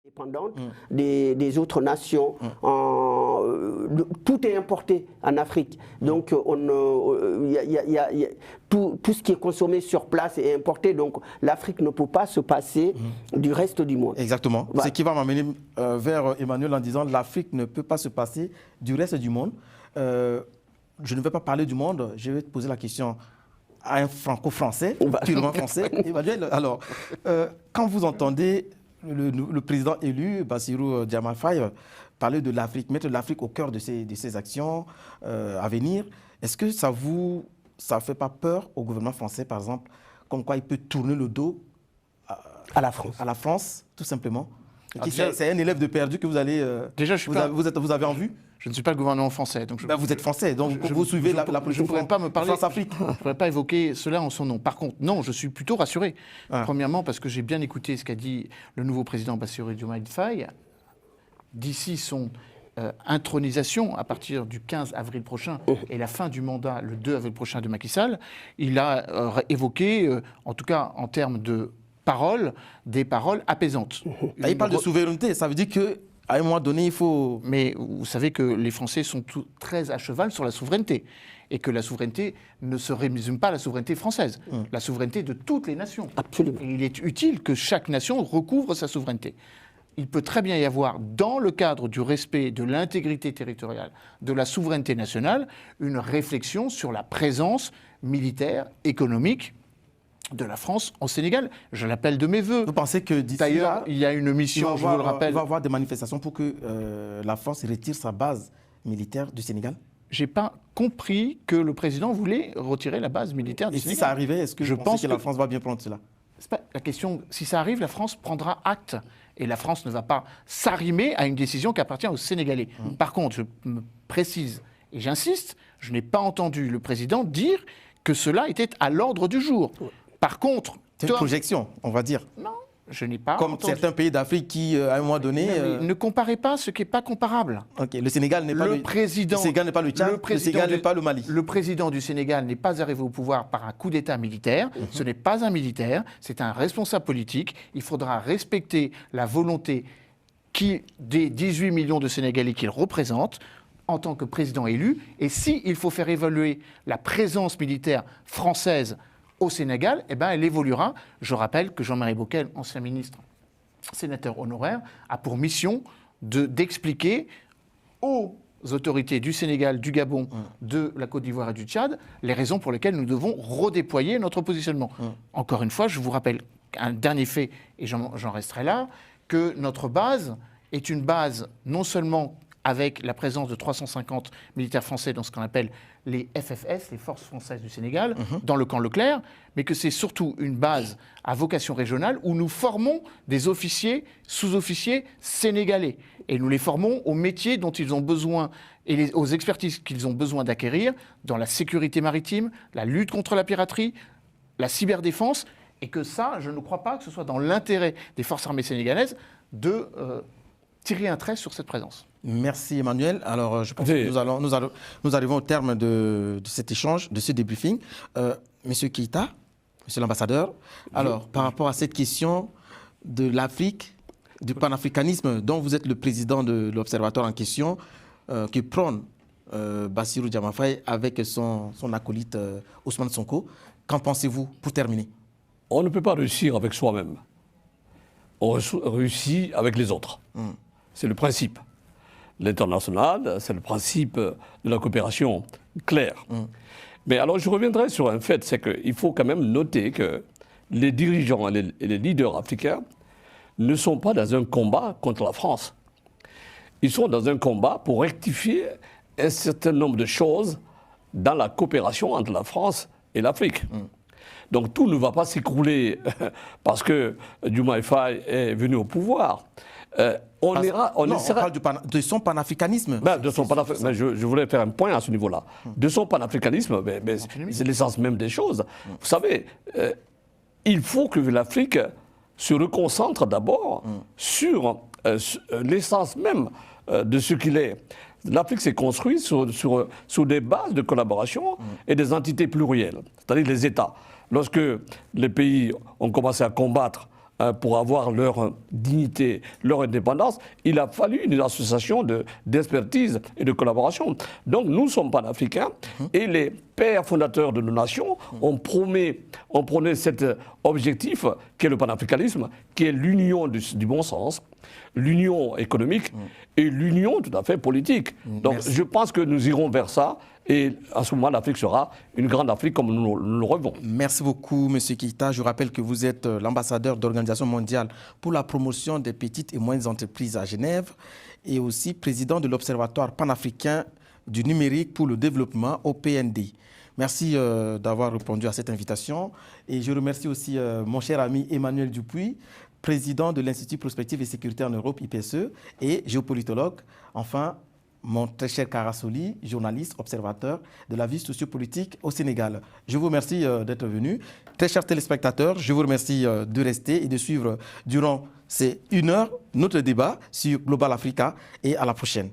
Dépendantes des autres nations. Tout est importé en Afrique. Donc, tout ce qui est consommé sur place est importé. Donc, l'Afrique ne peut pas se passer du reste du monde. Exactement. Voilà. Ce qui va m'amener vers Emmanuel en disant l'Afrique ne peut pas se passer du reste du monde. Je ne vais pas parler du monde. Je vais te poser la question à un franco-français, purement français. Emmanuel, alors, quand vous entendez le président élu, Bassirou Diomaye Faye, parler de l'Afrique, mettre l'Afrique au cœur de ses actions à venir, est-ce que ça ne fait pas peur au gouvernement français, par exemple, comme quoi il peut tourner le dos à la France? À la France, tout simplement. C'est un élève de perdu que vous allez. Déjà, vous avez en vue. Je ne suis pas le gouvernement français. Donc vous êtes français, donc vous suivez la politique. Je ne pourrais pas me parler. France-Afrique. Je ne pourrais pas évoquer cela en son nom. Par contre, non, je suis plutôt rassuré. Premièrement, parce que j'ai bien écouté ce qu'a dit le nouveau président Bassirou Diomaye Faye. D'ici son intronisation, à partir du 15 avril prochain, et la fin du mandat le 2 avril prochain de Macky Sall, il a évoqué, en tout cas en termes de paroles, des paroles apaisantes. Il parle de souveraineté, ça veut dire que à un moment donné, il faut... Mais vous savez que les Français sont très à cheval sur la souveraineté. Et que la souveraineté ne se résume pas à la souveraineté française. La souveraineté de toutes les nations. Absolument. Et il est utile que chaque nation recouvre sa souveraineté. Il peut très bien y avoir, dans le cadre du respect de l'intégrité territoriale, de la souveraineté nationale, une réflexion sur la présence militaire, économique, de la France au Sénégal. Je l'appelle de mes voeux. Vous pensez que d'ici là... D'ailleurs, il y a une mission, je vous le rappelle... Il va y avoir des manifestations pour que la France retire sa base militaire du Sénégal? Je n'ai pas compris que le président voulait retirer la base militaire du Sénégal. Et si ça arrivait, est-ce que je pense que la France va bien prendre cela? C'est pas la question. Si ça arrive, la France prendra acte. Et la France ne va pas s'arrimer à une décision qui appartient aux Sénégalais. Par contre, je me précise et j'insiste, je n'ai pas entendu le président dire que cela était à l'ordre du jour. Par contre... C'est une projection, on va dire. Non, je n'ai pas Comme entendu. certains pays d'Afrique qui, à un moment donné... Ne comparez pas ce qui n'est pas comparable. Okay. Le Sénégal n'est pas le Sénégal n'est pas le Tchad, le Sénégal n'est pas le Mali. Le président du Sénégal n'est pas arrivé au pouvoir par un coup d'État militaire. Ce n'est pas un militaire, c'est un responsable politique. Il faudra respecter la volonté des 18 millions de Sénégalais qu'il représente en tant que président élu. Et s'il faut faire évoluer la présence militaire française au Sénégal, eh ben, elle évoluera. Je rappelle que Jean-Marie Bockel, ancien ministre, sénateur honoraire, a pour mission d'expliquer aux autorités du Sénégal, du Gabon, de la Côte d'Ivoire et du Tchad les raisons pour lesquelles nous devons redéployer notre positionnement. Encore une fois, je vous rappelle un dernier fait, et j'en resterai là, que notre base est une base non seulement avec la présence de 350 militaires français dans ce qu'on appelle les FFS, les Forces françaises du Sénégal, dans le camp Leclerc, mais que c'est surtout une base à vocation régionale où nous formons des officiers, sous-officiers sénégalais. Et nous les formons aux métiers dont ils ont besoin et aux expertises qu'ils ont besoin d'acquérir dans la sécurité maritime, la lutte contre la piraterie, la cyberdéfense, et que ça, je ne crois pas que ce soit dans l'intérêt des forces armées sénégalaises de tirer un trait sur cette présence. Merci Emmanuel. Alors je pense que nous arrivons au terme de cet échange, de ce débriefing. Monsieur Keïta, monsieur l'ambassadeur, alors par rapport à cette question de l'Afrique, du panafricanisme dont vous êtes le président de l'observatoire en question, qui prône Bassirou Diomaye Faye avec son acolyte Ousmane Sonko, qu'en pensez-vous pour terminer? On ne peut pas réussir avec soi-même. On réussit avec les autres. C'est le principe. L'international, c'est le principe de la coopération claire. Mais alors je reviendrai sur un fait, c'est qu'il faut quand même noter que les dirigeants et les leaders africains ne sont pas dans un combat contre la France. Ils sont dans un combat pour rectifier un certain nombre de choses dans la coopération entre la France et l'Afrique. Donc tout ne va pas s'écrouler parce que Diomaye Faye est venu au pouvoir. On parle de son panafricanisme. Je voulais faire un point à ce niveau-là. De son panafricanisme, c'est l'essence même des choses. Vous savez, il faut que l'Afrique se reconcentre d'abord sur l'essence même de ce qu'il est. L'Afrique s'est construite sur des bases de collaboration et des entités plurielles, c'est-à-dire les États. Lorsque les pays ont commencé à combattre pour avoir leur dignité, leur indépendance, il a fallu une association d'expertise et de collaboration. Donc nous sommes panafricains et les pères fondateurs de nos nations ont prôné cet objectif qui est le panafricanisme, qui est l'union du bon sens, l'union économique et l'union tout à fait politique. Donc je pense que nous irons vers ça. Et à ce moment, l'Afrique sera une grande Afrique comme nous le rêvons. Merci beaucoup, M. Keïta. Je rappelle que vous êtes l'ambassadeur de l'Organisation mondiale pour la promotion des petites et moyennes entreprises à Genève et aussi président de l'Observatoire panafricain du numérique pour le développement, OPND. Merci d'avoir répondu à cette invitation. Et je remercie aussi mon cher ami Emmanuel Dupuis, président de l'Institut Prospective et Sécurité en Europe, IPSE, et géopolitologue. Enfin, mon très cher Karasoli, journaliste, observateur de la vie sociopolitique au Sénégal. Je vous remercie d'être venu. Très chers téléspectateurs, je vous remercie de rester et de suivre durant ces 1 heure notre débat sur Global Africa et à la prochaine.